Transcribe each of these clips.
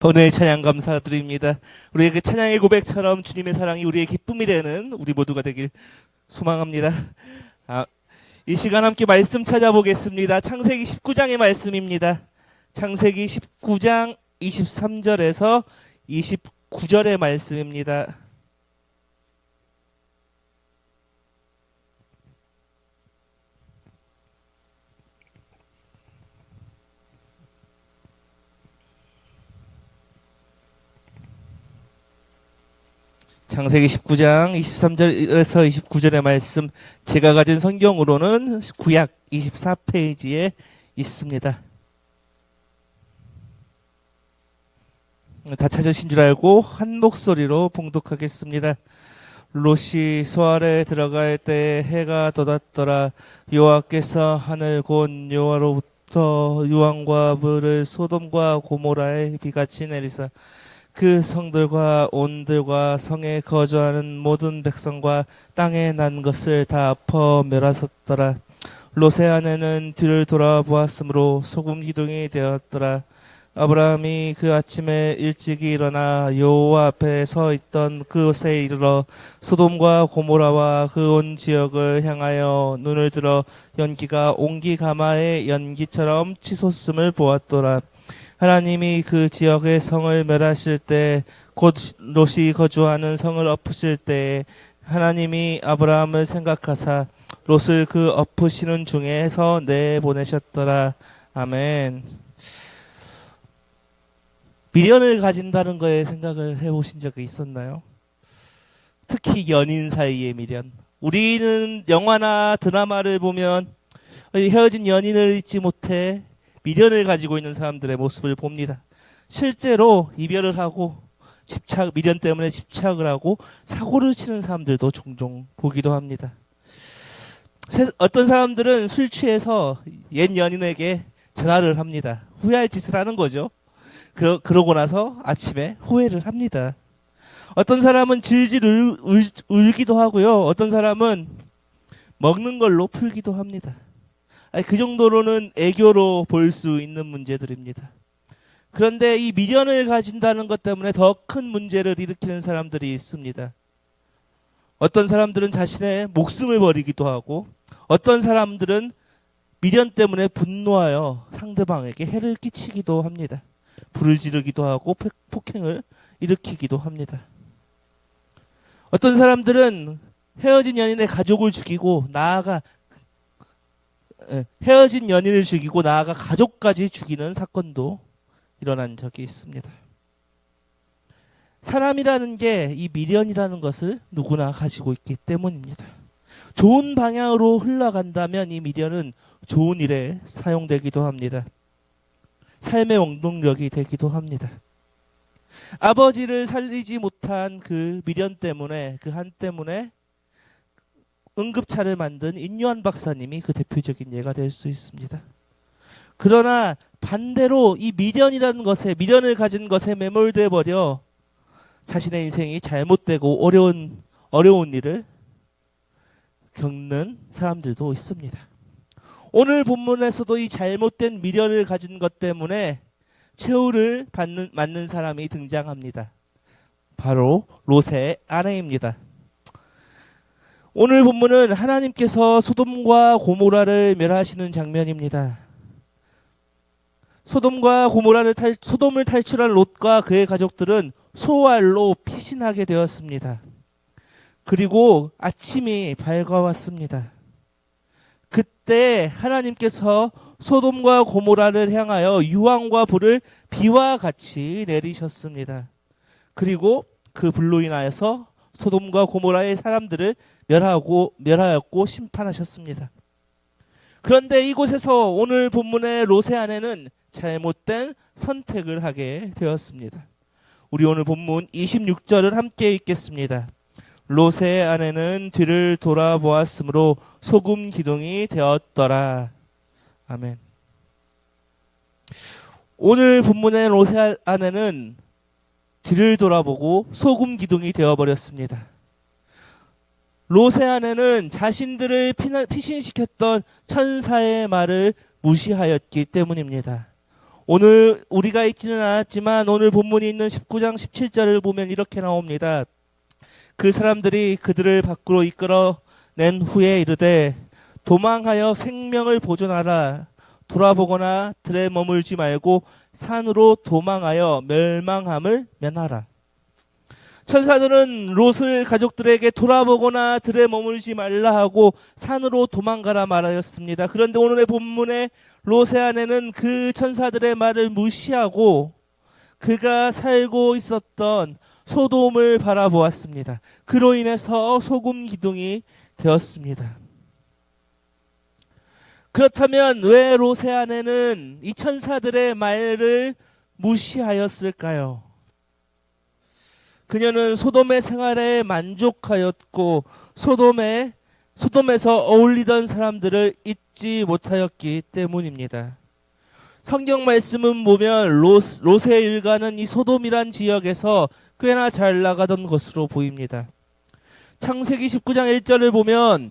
오늘 찬양 감사드립니다. 우리에게 찬양의 고백처럼 주님의 사랑이 우리의 기쁨이 되는 우리 모두가 되길 소망합니다. 이 시간 함께 말씀 찾아보겠습니다. 창세기 19장의 말씀입니다. 창세기 19장 23절에서 29절의 말씀입니다. 창세기 19장 23절에서 29절의 말씀, 제가 가진 성경으로는 구약 24페이지에 있습니다. 다 찾으신 줄 알고 한 목소리로 봉독하겠습니다. 롯이 소알에 들어갈 때 해가 돋았더라. 여호와께서 하늘 곧 여호와로부터 유황과 불을 소돔과 고모라에 비같이 내리사 그 성들과 온들과 성에 거주하는 모든 백성과 땅에 난 것을 다 엎어 멸하셨더라. 롯의 아내는 뒤를 돌아보았으므로 소금 기둥이 되었더라. 아브라함이 그 아침에 일찍이 일어나 여호와 앞에 서 있던 그곳에 이르러 소돔과 고모라와 그 온 지역을 향하여 눈을 들어 연기가 옹기 가마의 연기처럼 치솟음을 보았더라. 하나님이 그 지역의 성을 멸하실 때, 곧 롯이 거주하는 성을 엎으실 때 하나님이 아브라함을 생각하사 롯을 그 엎으시는 중에서 내보내셨더라. 아멘. 미련을 가진다는 거에 생각을 해보신 적이 있었나요? 특히 연인 사이의 미련. 우리는 영화나 드라마를 보면 헤어진 연인을 잊지 못해 미련을 가지고 있는 사람들의 모습을 봅니다. 실제로 이별을 하고 미련 때문에 집착을 하고 사고를 치는 사람들도 종종 보기도 합니다. 어떤 사람들은 술 취해서 옛 연인에게 전화를 합니다. 후회할 짓을 하는 거죠. 그러고 나서 아침에 후회를 합니다. 어떤 사람은 질질 울기도 하고요. 어떤 사람은 먹는 걸로 풀기도 합니다. 그 정도로는 애교로 볼 수 있는 문제들입니다. 그런데 이 미련을 가진다는 것 때문에 더 큰 문제를 일으키는 사람들이 있습니다. 어떤 사람들은 자신의 목숨을 버리기도 하고, 어떤 사람들은 미련 때문에 분노하여 상대방에게 해를 끼치기도 합니다. 불을 지르기도 하고 폭행을 일으키기도 합니다. 어떤 사람들은 헤어진 연인의 가족을 죽이고 헤어진 연인을 죽이고 나아가 가족까지 죽이는 사건도 일어난 적이 있습니다. 사람이라는 게 이 미련이라는 것을 누구나 가지고 있기 때문입니다. 좋은 방향으로 흘러간다면 이 미련은 좋은 일에 사용되기도 합니다. 삶의 원동력이 되기도 합니다. 아버지를 살리지 못한 그 미련 때문에, 그 한 때문에 응급차를 만든 인요한 박사님이 그 대표적인 예가 될 수 있습니다. 그러나 반대로 이 미련을 가진 것에 매몰돼 버려 자신의 인생이 잘못되고 어려운 일을 겪는 사람들도 있습니다. 오늘 본문에서도 이 잘못된 미련을 가진 것 때문에 최후를 맞는 사람이 등장합니다. 바로 롯의 아내입니다. 오늘 본문은 하나님께서 소돔과 고모라를 멸하시는 장면입니다. 소돔을 탈출한 롯과 그의 가족들은 소알로 피신하게 되었습니다. 그리고 아침이 밝아왔습니다. 그때 하나님께서 소돔과 고모라를 향하여 유황과 불을 비와 같이 내리셨습니다. 그리고 그 불로 인하여서 소돔과 고모라의 사람들을 멸하였고 심판하셨습니다. 그런데 이곳에서 오늘 본문의 롯의 아내는 잘못된 선택을 하게 되었습니다. 우리 오늘 본문 26절을 함께 읽겠습니다. 롯의 아내는 뒤를 돌아보았으므로 소금 기둥이 되었더라. 아멘. 오늘 본문의 롯의 아내는 뒤를 돌아보고 소금 기둥이 되어버렸습니다. 롯의 아내는 자신들을 피신시켰던 천사의 말을 무시하였기 때문입니다. 오늘 우리가 읽지는 않았지만 오늘 본문이 있는 19장 17절을 보면 이렇게 나옵니다. 그 사람들이 그들을 밖으로 이끌어낸 후에 이르되 도망하여 생명을 보존하라. 돌아보거나 들에 머물지 말고 산으로 도망하여 멸망함을 면하라. 천사들은 롯을 가족들에게 돌아보거나 들에 머물지 말라 하고 산으로 도망가라 말하였습니다. 그런데 오늘의 본문에 롯의 아내는 그 천사들의 말을 무시하고 그가 살고 있었던 소돔을 바라보았습니다. 그로 인해서 소금 기둥이 되었습니다. 그렇다면 왜 롯의 아내는 이 천사들의 말을 무시하였을까요? 그녀는 소돔의 생활에 만족하였고 소돔에서 어울리던 사람들을 잊지 못하였기 때문입니다. 성경 말씀은 보면 롯의 일가는 이 소돔이란 지역에서 꽤나 잘 나가던 것으로 보입니다. 창세기 19장 1절을 보면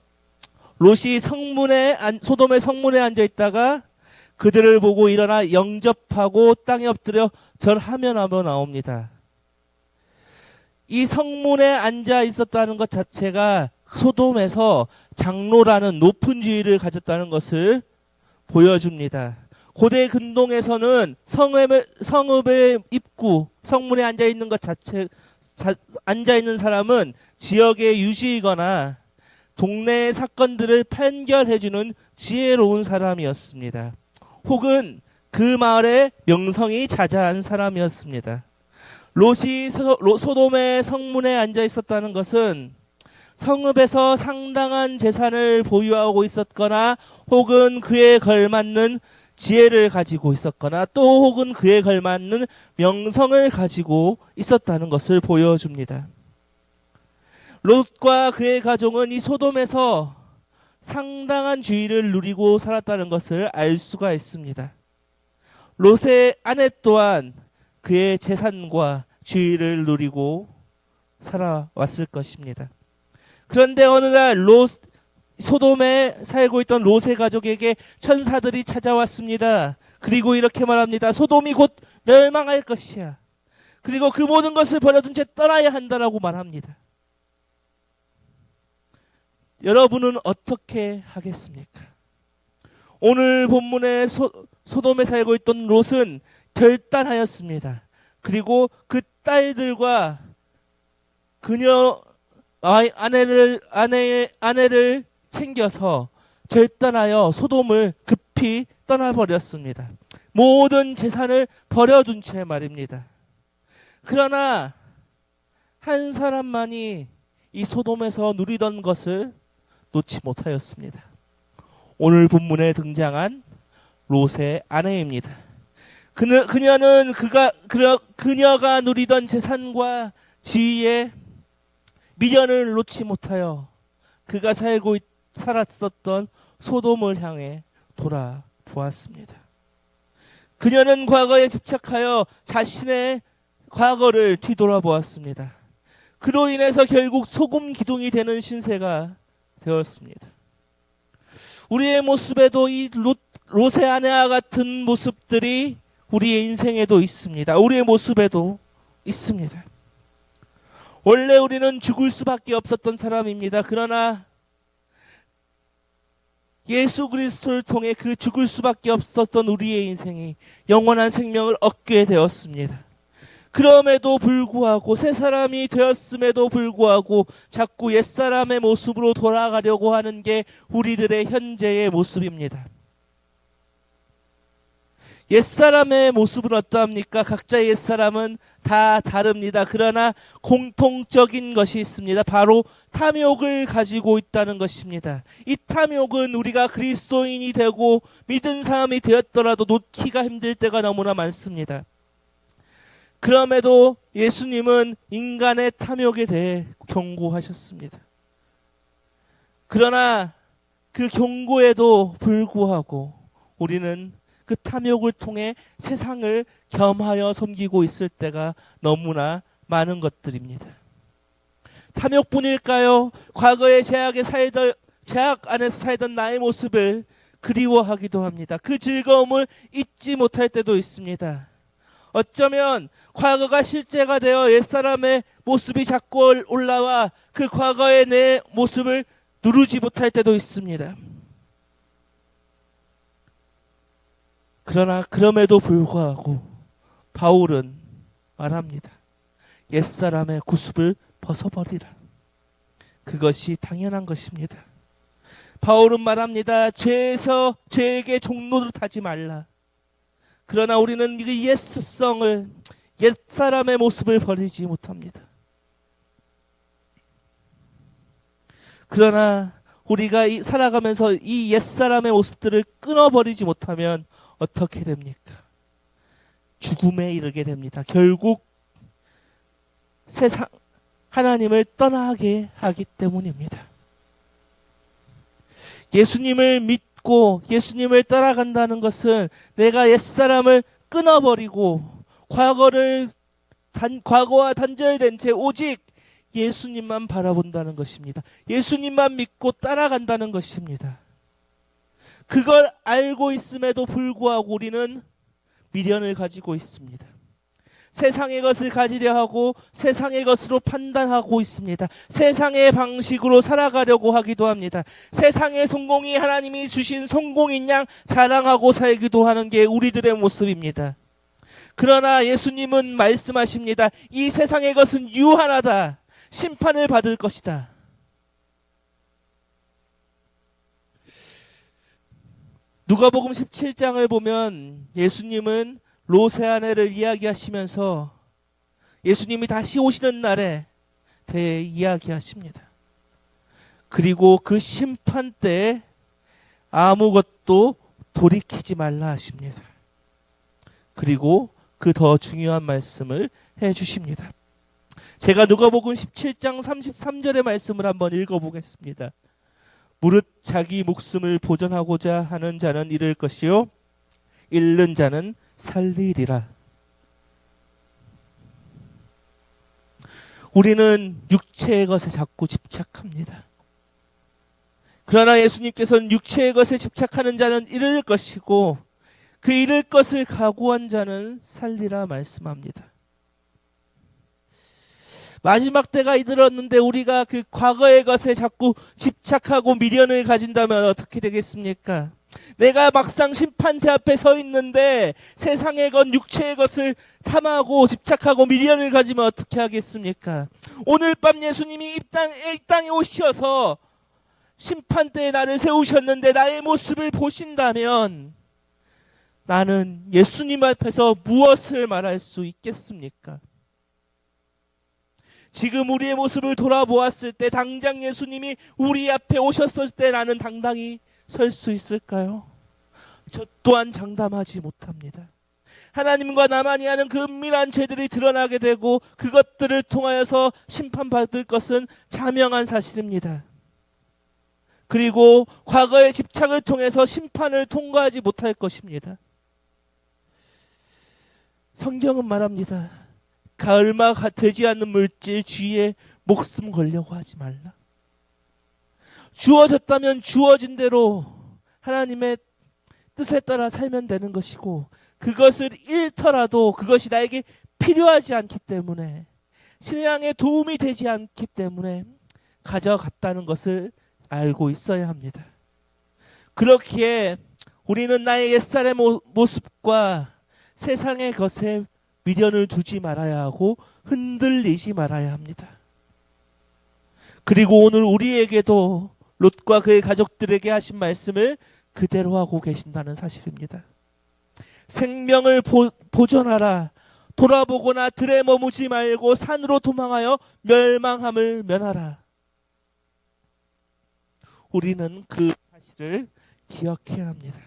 롯이 소돔의 성문에 앉아 있다가 그들을 보고 일어나 영접하고 땅에 엎드려 절하며 나옵니다. 이 성문에 앉아 있었다는 것 자체가 소돔에서 장로라는 높은 지위를 가졌다는 것을 보여줍니다. 고대 근동에서는 성읍의 입구, 성문에 앉아 있는 것 앉아 있는 사람은 지역의 유지이거나 동네의 사건들을 판결해주는 지혜로운 사람이었습니다. 혹은 그 마을의 명성이 자자한 사람이었습니다. 롯이 소돔의 성문에 앉아 있었다는 것은 성읍에서 상당한 재산을 보유하고 있었거나 혹은 그에 걸맞는 지혜를 가지고 있었거나 또 혹은 그에 걸맞는 명성을 가지고 있었다는 것을 보여줍니다. 롯과 그의 가족은 이 소돔에서 상당한 지위를 누리고 살았다는 것을 알 수가 있습니다. 롯의 아내 또한 그의 재산과 지위를 누리고 살아왔을 것입니다. 그런데 어느 날 소돔에 살고 있던 롯의 가족에게 천사들이 찾아왔습니다. 그리고 이렇게 말합니다. 소돔이 곧 멸망할 것이야. 그리고 그 모든 것을 버려둔 채 떠나야 한다라고 말합니다. 여러분은 어떻게 하겠습니까? 오늘 본문에 소돔에 살고 있던 롯은 결단하였습니다. 그리고 그 딸들과 그녀 아내를 챙겨서 결단하여 소돔을 급히 떠나버렸습니다. 모든 재산을 버려둔 채 말입니다. 그러나 한 사람만이 이 소돔에서 누리던 것을 놓지 못하였습니다. 오늘 본문에 등장한 롯의 아내입니다. 그녀는 그녀가 누리던 재산과 지위에 미련을 놓지 못하여 그가 살았었던 소돔을 향해 돌아보았습니다. 그녀는 과거에 집착하여 자신의 과거를 뒤돌아보았습니다. 그로 인해서 결국 소금 기둥이 되는 신세가 되었습니다. 우리의 모습에도 이 롯의 아내와 같은 모습들이 우리의 인생에도 있습니다. 우리의 모습에도 있습니다. 원래 우리는 죽을 수밖에 없었던 사람입니다. 그러나 예수 그리스도를 통해 그 죽을 수밖에 없었던 우리의 인생이 영원한 생명을 얻게 되었습니다. 그럼에도 불구하고 새 사람이 되었음에도 불구하고 자꾸 옛사람의 모습으로 돌아가려고 하는 게 우리들의 현재의 모습입니다. 옛사람의 모습은 어떠합니까? 각자의 옛사람은 다 다릅니다. 그러나 공통적인 것이 있습니다. 바로 탐욕을 가지고 있다는 것입니다. 이 탐욕은 우리가 그리스도인이 되고 믿은 사람이 되었더라도 놓기가 힘들 때가 너무나 많습니다. 그럼에도 예수님은 인간의 탐욕에 대해 경고하셨습니다. 그러나 그 경고에도 불구하고 우리는 그 탐욕을 통해 세상을 겸하여 섬기고 있을 때가 너무나 많은 것들입니다. 탐욕뿐일까요? 과거의 제약 안에서 살던 나의 모습을 그리워하기도 합니다. 그 즐거움을 잊지 못할 때도 있습니다. 어쩌면 과거가 실제가 되어 옛사람의 모습이 자꾸 올라와 그 과거의 내 모습을 누르지 못할 때도 있습니다. 그러나 그럼에도 불구하고 바울은 말합니다. 옛사람의 구습을 벗어버리라. 그것이 당연한 것입니다. 바울은 말합니다. 죄에게 종로를 타지 말라. 그러나 우리는 이 옛 습성을, 옛사람의 모습을 버리지 못합니다. 그러나 우리가 살아가면서 이 옛사람의 모습들을 끊어버리지 못하면 어떻게 됩니까? 죽음에 이르게 됩니다. 결국 세상 하나님을 떠나게 하기 때문입니다. 예수님을 믿고 예수님을 따라간다는 것은 내가 옛사람을 끊어버리고 과거와 단절된 채 오직 예수님만 바라본다는 것입니다. 예수님만 믿고 따라간다는 것입니다. 그걸 알고 있음에도 불구하고 우리는 미련을 가지고 있습니다. 세상의 것을 가지려 하고 세상의 것으로 판단하고 있습니다. 세상의 방식으로 살아가려고 하기도 합니다. 세상의 성공이 하나님이 주신 성공인 양 자랑하고 살기도 하는 게 우리들의 모습입니다. 그러나 예수님은 말씀하십니다. 이 세상의 것은 유한하다. 심판을 받을 것이다. 누가복음 17장을 보면 예수님은 롯의 아내를 이야기하시면서 예수님이 다시 오시는 날에 대해 이야기하십니다. 그리고 그 심판 때에 아무것도 돌이키지 말라 하십니다. 그리고 그 더 중요한 말씀을 해주십니다. 제가 누가복음 17장 33절의 말씀을 한번 읽어보겠습니다. 무릇 자기 목숨을 보전하고자 하는 자는 잃을 것이요 잃는 자는 살리리라. 우리는 육체의 것에 자꾸 집착합니다. 그러나 예수님께서는 육체의 것에 집착하는 자는 잃을 것이고 그 잃을 것을 각오한 자는 살리라 말씀합니다. 마지막 때가 이르렀는데 우리가 그 과거의 것에 자꾸 집착하고 미련을 가진다면 어떻게 되겠습니까? 내가 막상 심판대 앞에 서 있는데 세상의 것, 육체의 것을 탐하고 집착하고 미련을 가지면 어떻게 하겠습니까? 오늘 밤 예수님이 이 땅에 오셔서 심판대에 나를 세우셨는데 나의 모습을 보신다면 나는 예수님 앞에서 무엇을 말할 수 있겠습니까? 지금 우리의 모습을 돌아보았을 때 당장 예수님이 우리 앞에 오셨을 때 나는 당당히 설 수 있을까요? 저 또한 장담하지 못합니다. 하나님과 나만이 하는 그 은밀한 죄들이 드러나게 되고 그것들을 통하여서 심판받을 것은 자명한 사실입니다. 그리고 과거의 집착을 통해서 심판을 통과하지 못할 것입니다. 성경은 말합니다. 얼마 되지 않는 물질 주위에 목숨 걸려고 하지 말라. 주어졌다면 주어진 대로 하나님의 뜻에 따라 살면 되는 것이고 그것을 잃더라도 그것이 나에게 필요하지 않기 때문에 신앙에 도움이 되지 않기 때문에 가져갔다는 것을 알고 있어야 합니다. 그렇기에 우리는 나의 옛사람의 모습과 세상의 것에 미련을 두지 말아야 하고 흔들리지 말아야 합니다. 그리고 오늘 우리에게도 롯과 그의 가족들에게 하신 말씀을 그대로 하고 계신다는 사실입니다. 생명을 보존하라. 돌아보거나 들에 머무지 말고 산으로 도망하여 멸망함을 면하라. 우리는 그 사실을 기억해야 합니다.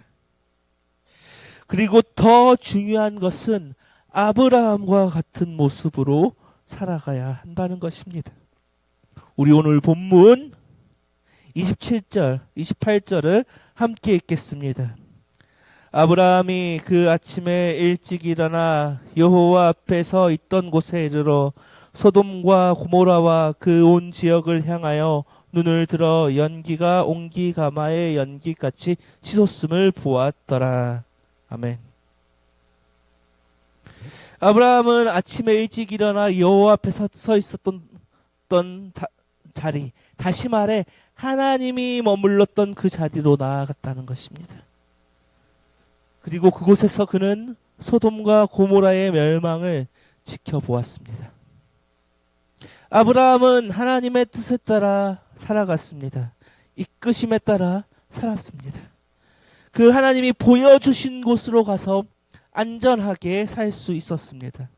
그리고 더 중요한 것은 아브라함과 같은 모습으로 살아가야 한다는 것입니다. 우리 오늘 본문 27절, 28절을 함께 읽겠습니다. 아브라함이 그 아침에 일찍 일어나 여호와 앞에 서 있던 곳에 이르러 소돔과 고모라와 그 온 지역을 향하여 눈을 들어 연기가 옹기가마의 연기같이 치솟음을 보았더라. 아멘. 아브라함은 아침에 일찍 일어나 여호와 앞에 서 있었던 자리, 다시 말해 하나님이 머물렀던 그 자리로 나아갔다는 것입니다. 그리고 그곳에서 그는 소돔과 고모라의 멸망을 지켜보았습니다. 아브라함은 하나님의 뜻에 따라 살아갔습니다. 이끄심에 따라 살았습니다. 그 하나님이 보여주신 곳으로 가서 안전하게 살 수 있었습니다.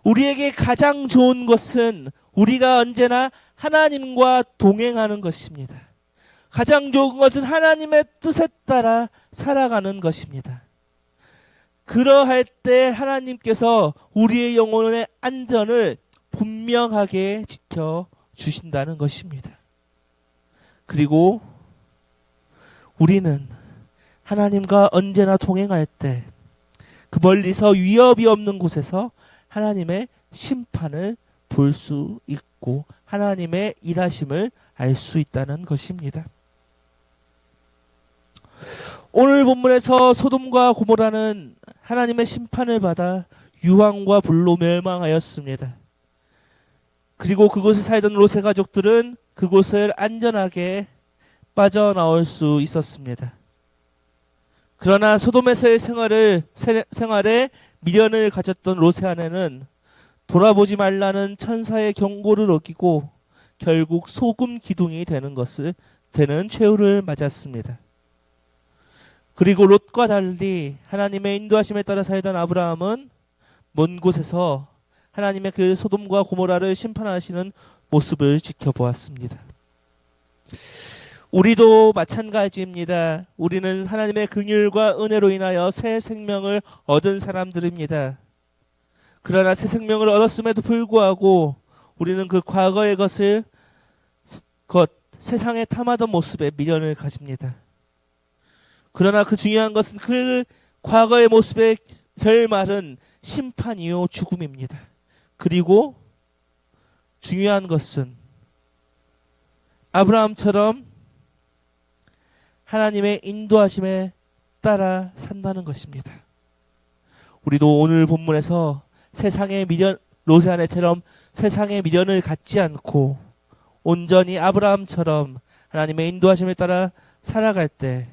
우리에게 가장 좋은 것은 우리가 언제나 하나님과 동행하는 것입니다. 가장 좋은 것은 하나님의 뜻에 따라 살아가는 것입니다. 그러할 때 하나님께서 우리의 영혼의 안전을 분명하게 지켜주신다는 것입니다. 그리고 우리는 하나님과 언제나 동행할 때 그 멀리서 위협이 없는 곳에서 하나님의 심판을 볼 수 있고 하나님의 일하심을 알 수 있다는 것입니다. 오늘 본문에서 소돔과 고모라는 하나님의 심판을 받아 유황과 불로 멸망하였습니다. 그리고 그곳에 살던 롯의 가족들은 그곳을 안전하게 빠져나올 수 있었습니다. 그러나 소돔에서의 생활에 미련을 가졌던 롯의 아내는 돌아보지 말라는 천사의 경고를 어기고 결국 소금 기둥이 되는 최후를 맞았습니다. 그리고 롯과 달리 하나님의 인도하심에 따라 살던 아브라함은 먼 곳에서 하나님의 그 소돔과 고모라를 심판하시는 모습을 지켜보았습니다. 우리도 마찬가지입니다. 우리는 하나님의 긍휼과 은혜로 인하여 새 생명을 얻은 사람들입니다. 그러나 새 생명을 얻었음에도 불구하고 우리는 그 과거의 세상에 탐하던 모습에 미련을 가집니다. 그러나 그 중요한 것은 그 과거의 모습의 결말은 심판이요 죽음입니다. 그리고 중요한 것은 아브라함처럼 하나님의 인도하심에 따라 산다는 것입니다. 우리도 오늘 본문에서 롯의 아내처럼 세상의 미련을 갖지 않고 온전히 아브라함처럼 하나님의 인도하심에 따라 살아갈 때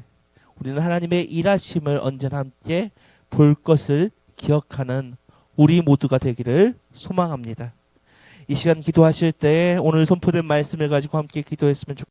우리는 하나님의 일하심을 언제나 함께 볼 것을 기억하는 우리 모두가 되기를 소망합니다. 이 시간 기도하실 때 오늘 선포된 말씀을 가지고 함께 기도했으면 좋겠습니다.